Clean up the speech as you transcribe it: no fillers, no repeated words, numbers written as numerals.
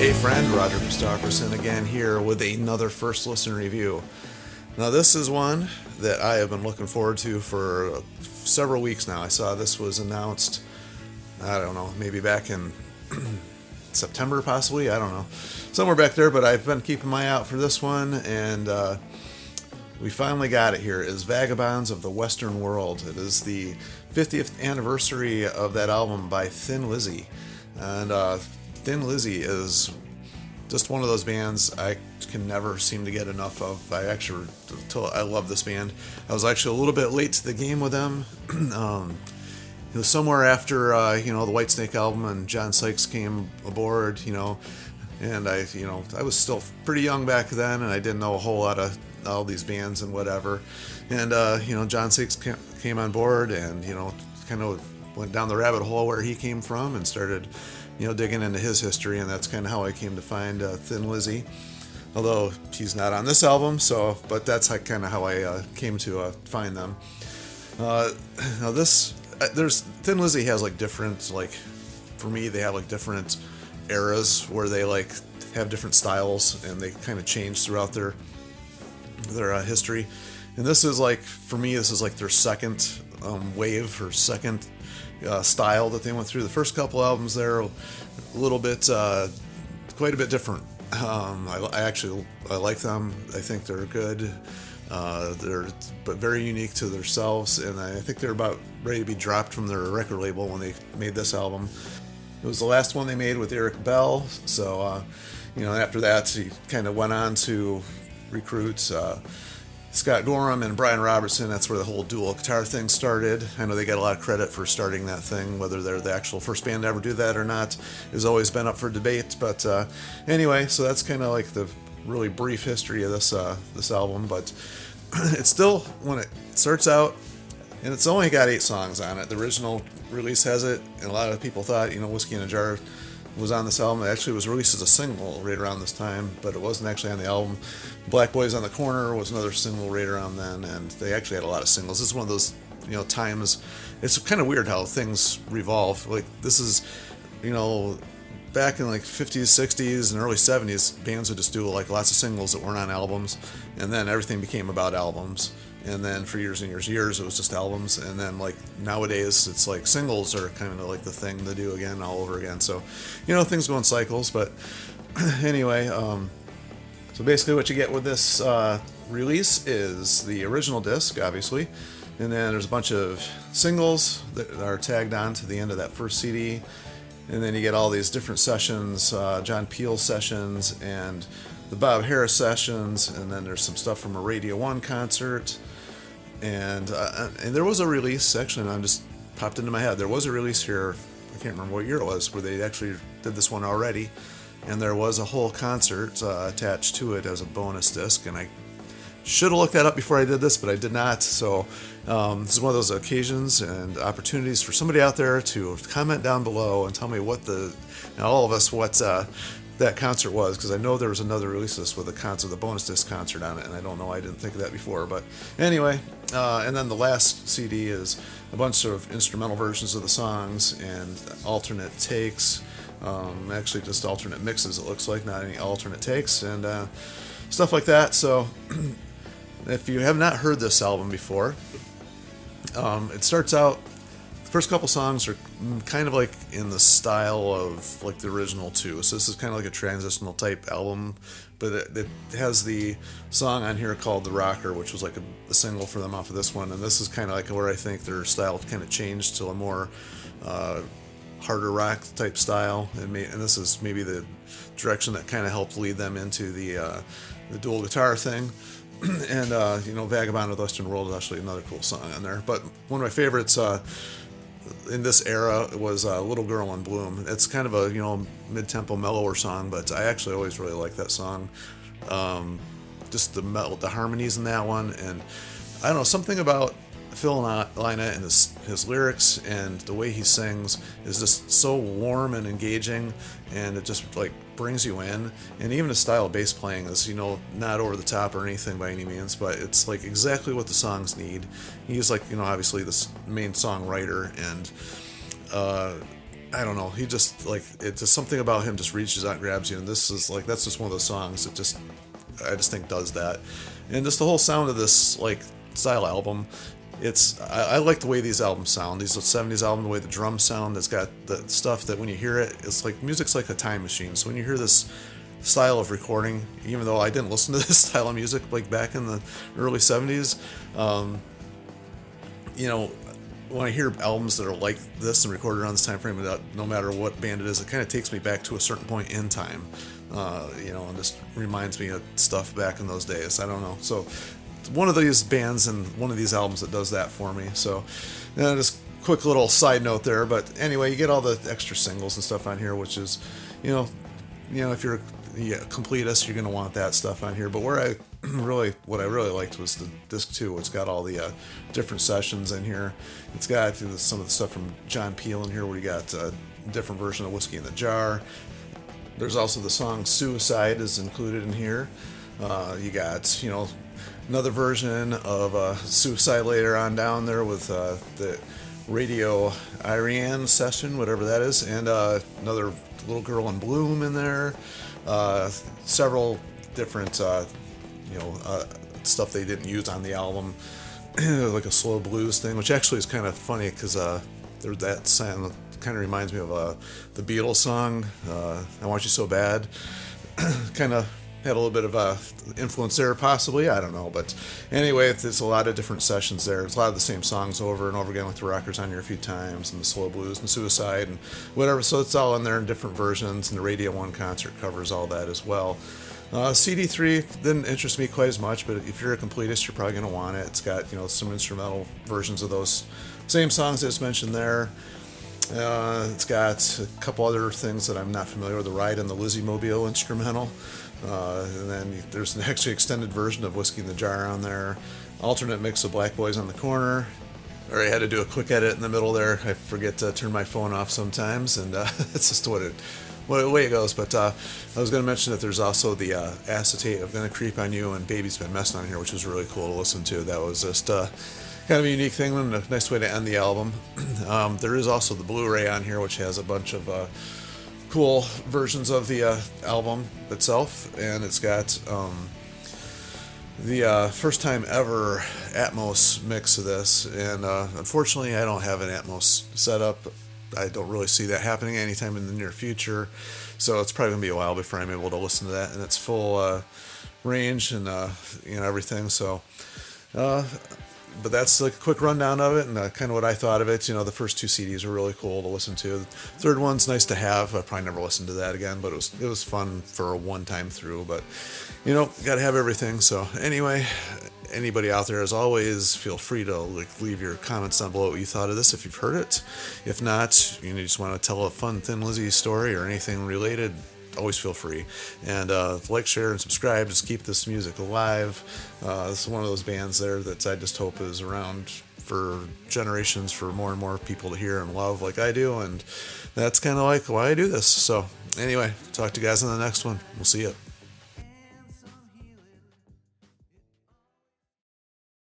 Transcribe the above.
Hey friend, Roger Christofferson again here with another first listen review. Now this is one that I have been looking forward to for several weeks now. I saw this was announced, I don't know, maybe back in September possibly, I don't know. Somewhere back there, but I've been keeping my eye out for this one, and we finally got it here. It is Vagabonds of the Western World. It is the 50th anniversary of that album by Thin Lizzy. And Thin Lizzy is just one of those bands I can never seem to get enough of. I love this band. I was actually a little bit late to the game with them. It was somewhere after the Whitesnake album and John Sykes came aboard, and I was still pretty young back then, and I didn't know a whole lot of all these bands and whatever. And John Sykes came on board, and kind of went down the rabbit hole where he came from and started digging into his history, and that's kind of how I came to find Thin Lizzy, although he's not on this album. But that's kind of how I came to find them. Now there's Thin Lizzy has different, for me they have different eras where they have different styles, and they kind of change throughout their history. And this is for me, this is their second wave or second style that they went through. The first couple albums there a little bit quite a bit different. I like them. I think they're good. They're but very unique to themselves, and I think they're about ready to be dropped from their record label when they made this album. It was the last one they made with Eric Bell, so after that he kind of went on to recruit Scott Gorham and Brian Robertson. That's where the whole dual guitar thing started. I know they get a lot of credit for starting that thing. Whether they're the actual first band to ever do that or not has always been up for debate. But anyway, so that's kind of the really brief history of this album. But it's still, when it starts out, and it's only got 8 songs on it. The original release has it, and a lot of people thought Whiskey in a Jar was on this album. It actually was released as a single right around this time, but it wasn't actually on the album. Black Boys on the Corner was another single right around then, and they actually had a lot of singles. This is one of those times. It's kind of weird how things revolve. This is back in 50s, 60s, and early 70s, bands would just do lots of singles that weren't on albums, and then everything became about albums. And then for years and years, it was just albums. And then nowadays, it's singles are kind of the thing to do again, all over again. So, things go in cycles. But anyway, so basically what you get with this release is the original disc, obviously. And then there's a bunch of singles that are tagged on to the end of that first CD. And then you get all these different sessions, John Peel sessions and the Bob Harris sessions. And then there's some stuff from a Radio 1 concert. And there was a release, actually, and I just popped into my head. There was a release here, I can't remember what year it was, where they actually did this one already. And there was a whole concert attached to it as a bonus disc. And I should have looked that up before I did this, but I did not. So this is one of those occasions and opportunities for somebody out there to comment down below and tell me what that concert was, because I know there was another release of this with the bonus disc concert on it, and I don't know, I didn't think of that before. But anyway, and then the last CD is a bunch of instrumental versions of the songs and alternate takes, actually just alternate mixes, it looks like, not any alternate takes, and stuff like that. So if you have not heard this album before, it starts out, the first couple songs are kind of in the style of the original two. So this is kind of a transitional type album, but it has the song on here called The Rocker, which was a single for them off of this one. And this is kind of where I think their style kind of changed to a more harder rock type style. And this is maybe the direction that kind of helped lead them into the dual guitar thing. And Vagabond of the Western World is actually another cool song on there. But one of my favorites in this era was Little Girl in Bloom. It's kind of a mid-tempo mellower song, but I actually always really like that song. Just the harmonies in that one, and I don't know, something about Phil Lynott and his lyrics and the way he sings is just so warm and engaging, and it just brings you in. And even his style of bass playing is not over the top or anything by any means, but it's exactly what the songs need. He's obviously this main songwriter, and I don't know. He just like it's just something about him just reaches out and grabs you, and this is like that's just one of those songs that just I just think does that, and just the whole sound of this like style album. I like the way these albums sound. These 70s album, the way the drums sound. It's got the stuff that when you hear it, it's like music's like a time machine. So when you hear this style of recording, even though I didn't listen to this style of music like back in the early 70s, you know, when I hear albums that are like this and recorded around this time frame, no matter what band it is, it kind of takes me back to a certain point in time, and just reminds me of stuff back in those days. I don't know. So one of these bands and one of these albums that does that for me. So just quick little side note there. But anyway, you get all the extra singles and stuff on here, which is, if you're a completist, you're going to want that stuff on here. But what I really liked was the disc 2. It's got all the different sessions in here. It's got some of the stuff from John Peel in here, where you got a different version of Whiskey in the Jar. There's also the song Suicide is included in here. You got, another version of Suicide later on down there with the Radio Irian session, whatever that is, and another Little Girl in Bloom in there. Several different, stuff they didn't use on the album, like a slow blues thing, which actually is kind of funny because there's that sound kind of reminds me of the Beatles song, I Want You So Bad. Kind of had a little bit of influence there, possibly. I don't know. But anyway, there's a lot of different sessions there. It's a lot of the same songs over and over again, with the Rockers on here a few times, and the Slow Blues and Suicide and whatever. So it's all in there in different versions, and the Radio 1 concert covers all that as well. CD3 didn't interest me quite as much, but if you're a completist, you're probably going to want it. It's got, some instrumental versions of those same songs I just mentioned there. It's got a couple other things that I'm not familiar with. The Ride in the Lizzy Mobile instrumental. And then there's an actually extended version of Whiskey in the Jar on there. Alternate mix of Black Boys on the Corner. Or I had to do a quick edit in the middle there. I forget to turn my phone off sometimes, and it's just the way it goes. But I was going to mention that there's also the acetate of Gonna Creep on You and Baby's Been Messing on here, which was really cool to listen to. That was just kind of a unique thing and a nice way to end the album. There is also the Blu-ray on here, which has a bunch of cool versions of the album itself, and it's got the first time ever Atmos mix of this, and unfortunately I don't have an Atmos setup. I don't really see that happening anytime in the near future, so it's probably going to be a while before I'm able to listen to that in its full range and everything. So but that's like a quick rundown of it and kind of what I thought of it. The first 2 CDs were really cool to listen to. The third one's nice to have. I probably never listened to that again, but it was fun for a one-time through. But, got to have everything. So anyway, anybody out there, as always, feel free to leave your comments down below what you thought of this if you've heard it. If not, you just want to tell a fun Thin Lizzy story or anything related, always feel free. And like, share, and subscribe. Just keep this music alive. This is one of those bands there that I just hope is around for generations, for more and more people to hear and love like I do. And that's kind of like why I do this. So anyway, talk to you guys on the next one. We'll see you.